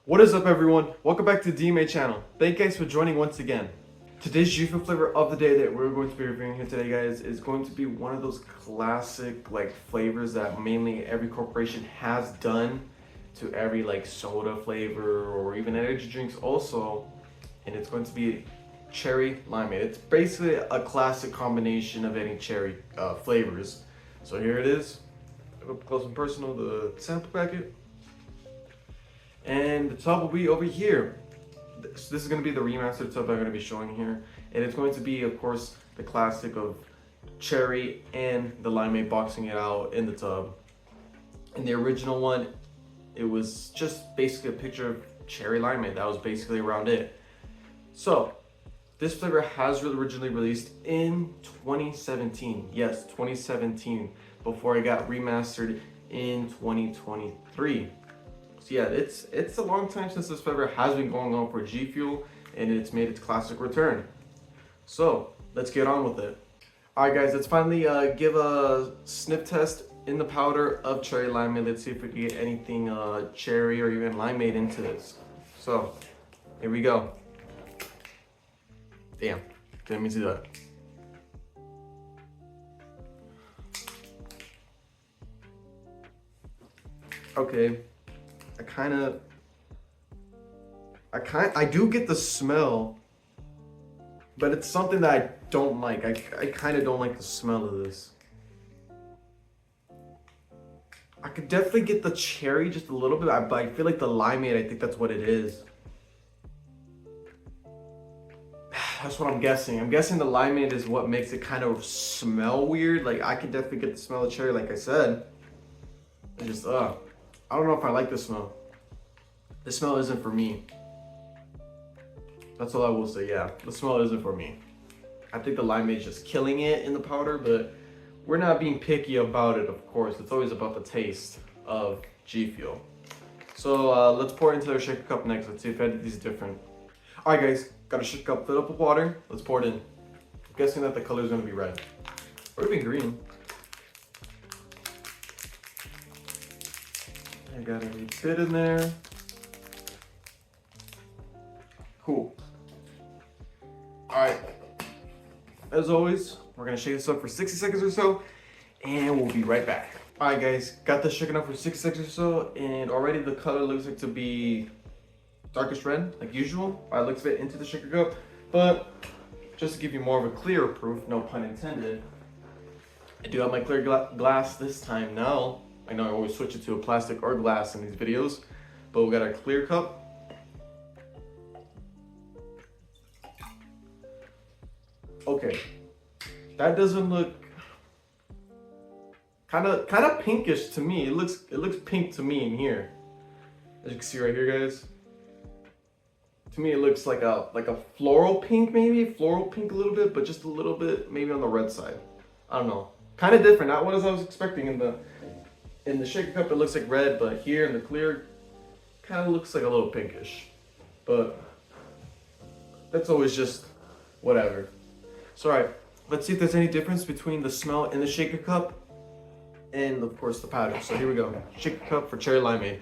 What is up, everyone? Welcome back to the DMA channel. Thank you guys for joining once again. Today's GFUEL flavor of the day that we're going to be reviewing here today, guys, is going to be one of those classic flavors that mainly every corporation has done to every soda flavor or even energy drinks also, and it's going to be Cherry Limeade. It's basically a classic combination of any cherry flavors. So here it is, up close and personal, the sample packet. And the tub will be over here. This is going to be the remastered tub I'm going to be showing here. And it's going to be, of course, the classic of cherry and the limeade boxing it out in the tub. In the original one, it was just basically a picture of cherry limeade. That was basically around it. So, this flavor has originally released in 2017. Yes, 2017, before it got remastered in 2023. So yeah, it's a long time since this flavor has been going on for GFUEL, and it's made its classic return. So let's get on with it. All right, guys, let's finally give a sniff test in the powder of cherry limeade. Let's see if we can get anything cherry or even limeade into this. So here we go. Damn, let me see that. Okay. I do get the smell, but it's something that I don't like. I kind of don't like the smell of this. I could definitely get the cherry just a little bit, but I feel like the limeade, I think that's what it is. That's what I'm guessing. I'm guessing the limeade is what makes it kind of smell weird. Like, I can definitely get the smell of cherry, like I said. It's just, I don't know if I like the smell. The smell isn't for me. That's all I will say, yeah. The smell isn't for me. I think the limeade is just killing it in the powder, but we're not being picky about it, of course. It's always about the taste of GFUEL. So let's pour it into our shaker cup next. Let's see if any of these are different. All right, guys, got a shaker cup filled up with water. Let's pour it in. I'm guessing that the color is gonna be red. Or even green. I got a bit in there. Cool. Alright. As always, we're gonna shake this up for 60 seconds or so, and we'll be right back. Alright, guys, got this shaken up for 60 seconds or so, and already the color looks like to be darkest red, like usual. By the looks of it, into the shaker cup. But just to give you more of a clearer proof, no pun intended, I do have my clear glass this time now. I know I always switch it to a plastic or glass in these videos, but we got our clear cup. Okay, that doesn't look kind of pinkish to me. It looks pink to me in here. As you can see right here, guys. To me, it looks like a floral pink, maybe floral pink a little bit, but just a little bit maybe on the red side. I don't know. Kind of different, not what I was expecting in the shaker cup. It looks like red, but here in the clear, kind of looks like a little pinkish. But that's always just whatever. So alright, let's see if there's any difference between the smell in the shaker cup and of course the powder. So here we go. Shaker cup for cherry limeade.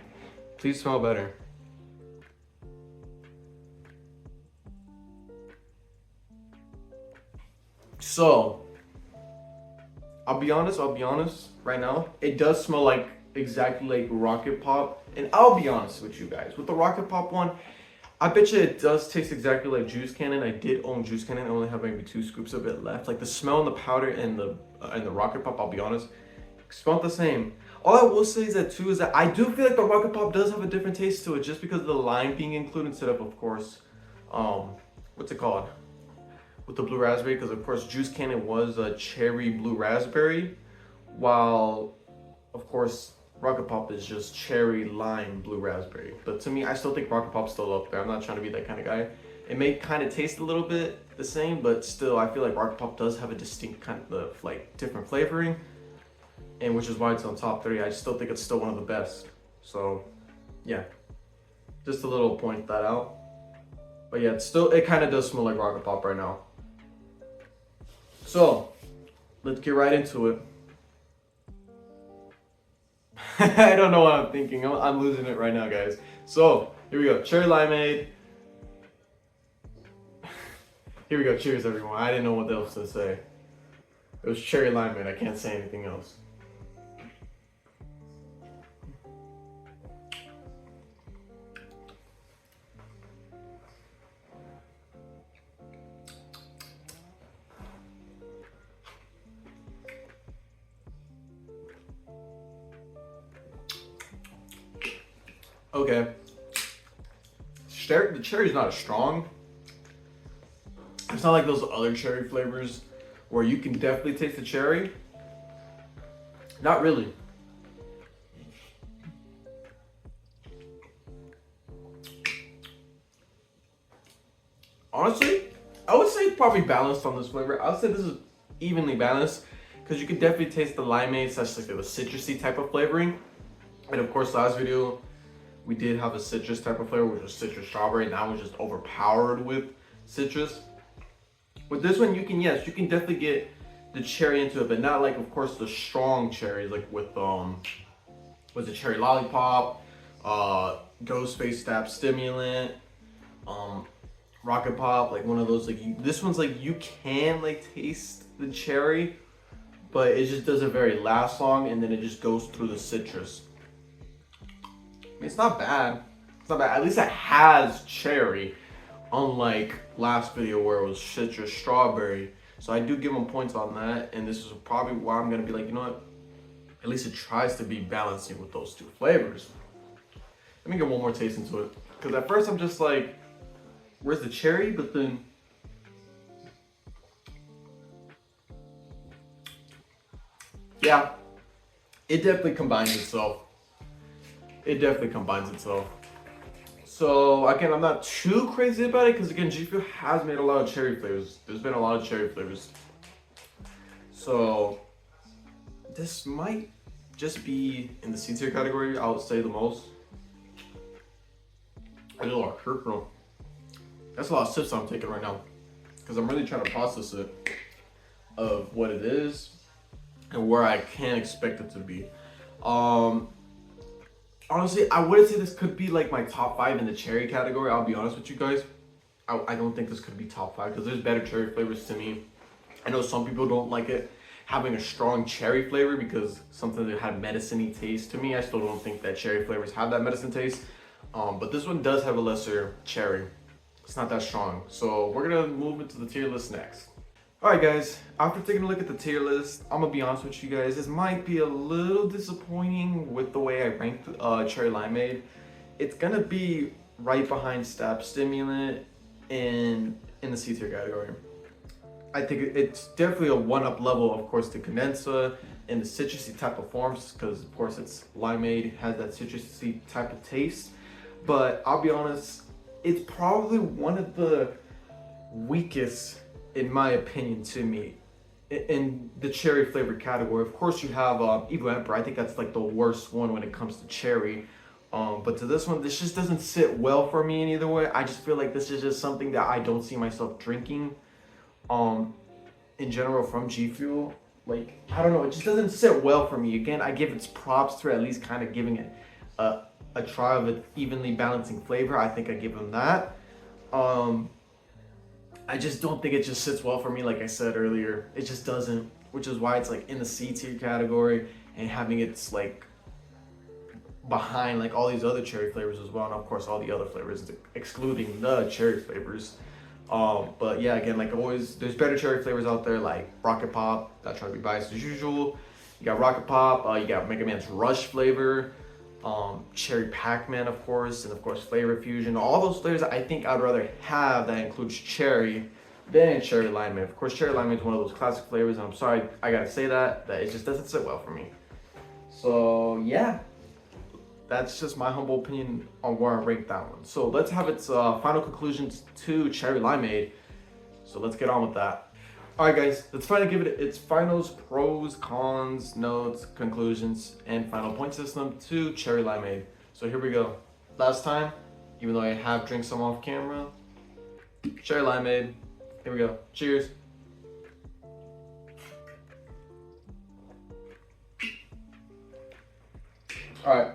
Please smell better. So I'll be honest right now, it does smell like exactly like Rocket Pop. And I'll be honest with you guys, with the Rocket Pop one, I bet you it does taste exactly like Juice Cannon. I did own Juice Cannon. I only have maybe 2 scoops of it left. Like the smell in the powder and the Rocket Pop, I'll be honest, smelled the same. All I will say is that I do feel like the Rocket Pop does have a different taste to it, just because of the lime being included instead of course, what's it called? With the blue raspberry, because of course Juice Cannon was a cherry blue raspberry, while of course Rocket Pop is just cherry lime blue raspberry. But to me, I still think Rocket Pop's still up there. I'm not trying to be that kind of guy. It may kind of taste a little bit the same, but still I feel like Rocket Pop does have a distinct kind of different flavoring, and which is why it's on top 3. I still think it's still one of the best. So yeah, just a little point that out. But yeah, it kind of does smell like Rocket Pop right now. So let's get right into it. I don't know what I'm thinking. I'm losing it right now, guys. So Here we go. Cherry Limeade. Here we go. Cheers, everyone. I didn't know what else to say. It was Cherry Limeade. I can't say anything else. Okay. The cherry's not as strong. It's not like those other cherry flavors where you can definitely taste the cherry. Not really. Honestly, I would say it's probably balanced on this flavor. I would say this is evenly balanced because you can definitely taste the limeade, such like the citrusy type of flavoring. And of course, last video, we did have a citrus type of flavor, which was citrus strawberry, and that was just overpowered with citrus. With this one, you can definitely get the cherry into it, but not like, of course, the strong cherries, like with the cherry lollipop, Ghostface Stab Stimulant, Rocket Pop, like one of those. Like this one's like you can like taste the cherry, but it just doesn't very last long, and then it just goes through the citrus. It's not bad. It's not bad. At least it has cherry, unlike last video where it was citrus strawberry. So I do give them points on that, and this is probably why I'm gonna be like, you know what? At least it tries to be balancing with those two flavors. Let me get one more taste into it, because at first I'm just like, where's the cherry? But then, yeah, it definitely combines itself. It definitely combines itself. So again, I'm not too crazy about it because again, GFUEL has made a lot of cherry flavors. There's been a lot of cherry flavors. So this might just be in the C tier category, I would say the most. I did a lot of Kirkro. That's a lot of sips I'm taking right now because I'm really trying to process it of what it is and where I can expect it to be. Honestly, I wouldn't say this could be like my top 5 in the cherry category. I'll be honest with you guys. I don't think this could be top 5 because there's better cherry flavors to me. I know some people don't like it having a strong cherry flavor because something that had medicine-y taste. To me, I still don't think that cherry flavors have that medicine taste. But this one does have a lesser cherry. It's not that strong. So we're gonna move into the tier list next. Alright guys, after taking a look at the tier list, I'm gonna be honest with you guys, this might be a little disappointing with the way I ranked Cherry Limeade. It's gonna be right behind Stab Stimulant in the C tier category. I think it's definitely a one-up level, of course, to Condensa in the citrusy type of forms, because of course it's limeade, has that citrusy type of taste. But I'll be honest, it's probably one of the weakest, in my opinion, to me, in the cherry flavored category. Of course, you have Evil Emperor. I think that's like the worst one when it comes to cherry. But to this one, this just doesn't sit well for me in either way. I just feel like this is just something that I don't see myself drinking. In general from GFUEL, like I don't know, it just doesn't sit well for me. Again, I give its props to at least kind of giving it a try of an evenly balancing flavor. I think I give them that. I just don't think it just sits well for me, like I said earlier. It just doesn't, which is why it's like in the C tier category and having it's like behind like all these other cherry flavors as well, and of course all the other flavors excluding the cherry flavors. But yeah, again, like always, there's better cherry flavors out there like Rocket Pop. Not trying to be biased as usual. You got Rocket Pop, you got Mega Man's Rush flavor, Cherry Pac-Man, of course, and of course Flavor Fusion. All those flavors I think I'd rather have that includes cherry than Cherry Limeade. Of course, Cherry Limeade is one of those classic flavors, and I'm sorry I gotta say that it just doesn't sit well for me. So yeah, that's just my humble opinion on where I rank that one. So let's have its final conclusions to Cherry Limeade. So let's get on with that. Alright guys, let's finally give it its finals, pros, cons, notes, conclusions, and final point system to Cherry Limeade. So here we go. Last time, even though I have drank some off camera, Cherry Limeade. Here we go. Cheers. Alright.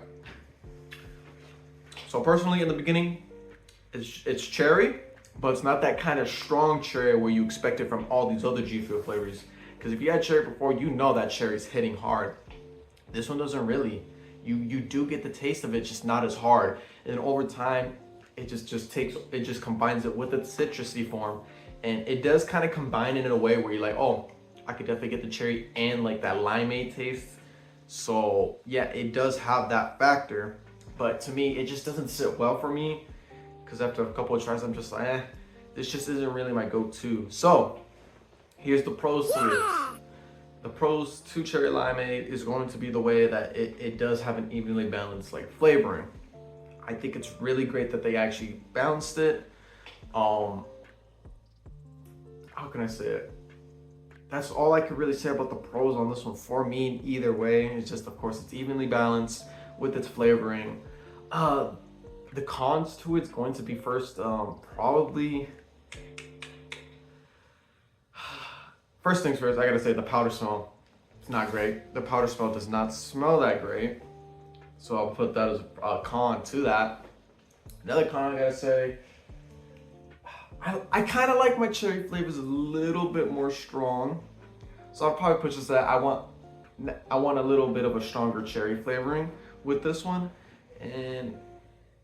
So So personally, in the beginning, it's cherry, but it's not that kind of strong cherry where you expect it from all these other G Fuel flavors. Because if you had cherry before, you know that cherry's hitting hard. This one doesn't really. You do get the taste of it, just not as hard. And over time, it just combines it with its citrusy form, and it does kind of combine it in a way where you're like, oh, I could definitely get the cherry and like that limeade taste. So yeah, it does have that factor, but to me, it just doesn't sit well for me, because after a couple of tries, I'm just like, this just isn't really my go-to. So here's the pros to this. The pros to Cherry Limeade is going to be the way that it does have an evenly balanced like flavoring. I think it's really great that they actually balanced it. How can I say it? That's all I could really say about the pros on this one for me. Either way, it's just, of course, it's evenly balanced with its flavoring. The cons to it's going to be first, probably. First things first, I gotta say the powder smell. It's not great. The powder smell does not smell that great. So I'll put that as a con to that. Another con I gotta say, I kind of like my cherry flavors a little bit more strong. So I'll probably put just that I want a little bit of a stronger cherry flavoring with this one. And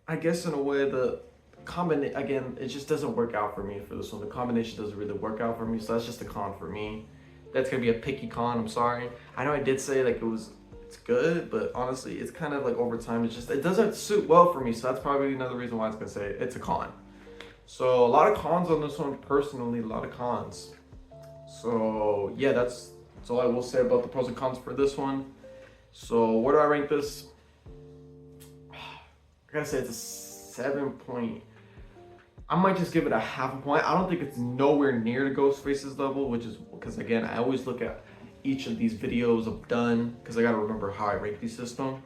I guess in a way the combination, again, it just doesn't work out for me for this one. The combination doesn't really work out for me, so that's just a con for me. That's gonna be a picky con, I'm sorry. I know I did say like it's good, but honestly, it's kind of like over time, it doesn't suit well for me, so that's probably another reason why I was gonna say it's a con. So a lot of cons on this one personally, a lot of cons. So yeah, that's all I will say about the pros and cons for this one. So where do I rank this? I gotta say it's a 7 point. I might just give it a half a point. I don't think it's nowhere near to Ghostface's level, which is because again, I always look at each of these videos I've done because I gotta remember how I rank these system.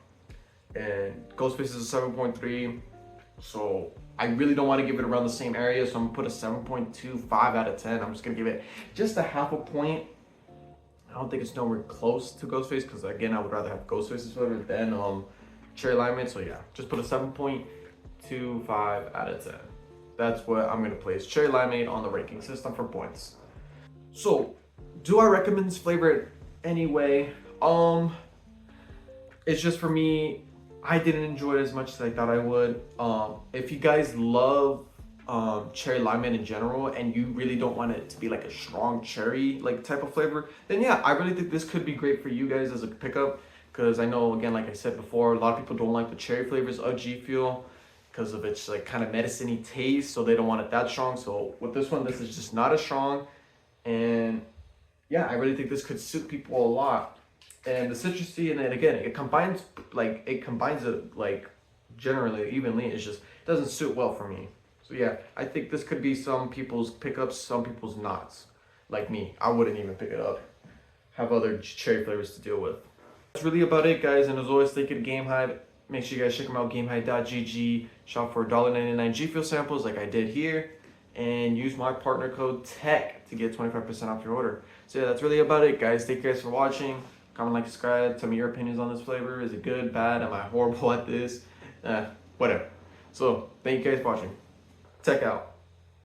And Ghostface is a 7.3, so I really don't want to give it around the same area, so I'm gonna put a 7.25 out of 10. I'm just gonna give it just a half a point. I don't think it's nowhere close to Ghostface because again, I would rather have Ghostface's flavor than Cherry Limeade. So yeah, just put a 7.25 out of 10. That's what I'm gonna place Cherry Limeade on the ranking system for points. So, do I recommend this flavor anyway? It's just for me, I didn't enjoy it as much as I thought I would. If you guys love Cherry Limeade in general and you really don't want it to be like a strong cherry like type of flavor, then yeah, I really think this could be great for you guys as a pickup, because I know, again, like I said before, a lot of people don't like the cherry flavors of G Fuel because of its like kind of medicine-y taste, so they don't want it that strong. So with this one, this is just not as strong, and yeah, I really think this could suit people a lot. And the citrusy, and then again, it combines it like generally evenly. It's just doesn't suit well for me. So yeah, I think this could be some people's pickups, some people's nots. Like me, I wouldn't even pick it up. Have other cherry flavors to deal with. That's really about it, guys. And as always, thank you to Game Hype. Make sure you guys check them out, gamehype.gg. Shop for $1.99 G Fuel samples like I did here. And use my partner code TECH to get 25% off your order. So yeah, that's really about it, guys. Thank you guys for watching. Comment, like, subscribe. Tell me your opinions on this flavor. Is it good, bad? Am I horrible at this? Whatever. So, thank you guys for watching. TECH out.